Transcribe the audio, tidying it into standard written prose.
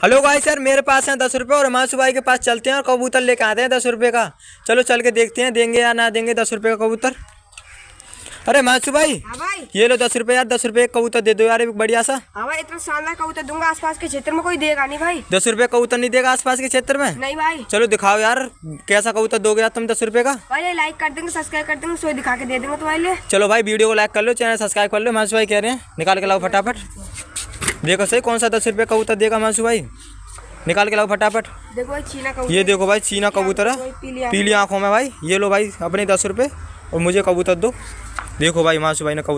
Hello भाई sir, मेरे पास है 10 रुपये और हिमांशु भाई के पास चलते हैं और कबूतर लेके आते हैं 10 रुपये का। चलो चल के देखते हैं देंगे या ना देंगे 10 रुपये का कबूतर। अरे हिमांशु भाई, हाँ भाई। ये लो 10 रुपये यार, 10 रुपये का कबूतर दे दो यार, एक बढ़िया सा। हाँ भाई, इतना शानदार कबूतर दूंगा, आसपास के क्षेत्र में कोई देगा नहीं भाई। 10 रुपये कबूतर नहीं देगा आसपास के क्षेत्र में? नहीं भाई। चलो दिखाओ यार, कैसा कबूतर दोगे यार तुम 10 रुपये का? भाई लाइक कर देंगे, सब्सक्राइब कर देंगे, सोई दिखा के दे देंगे तुम्हारे लिए। चलो भाई, वीडियो को लाइक कर लो, चैनल सब्सक्राइब कर लो। हिमांशु भाई कह रहे हैं, निकाल के लाओ फटाफट। देखो सही कौन सा 10 रुपये कबूतर देगा हिमांशु भाई, निकाल के लाओ फटाफट। देखो भाई, चीना कबूतर। ये देखो भाई, चीना कबूतर है, पीली आंखों में भाई। ये लो भाई अपने 10 रुपये और मुझे कबूतर दो। देखो भाई हिमांशु भाई ने कबूतर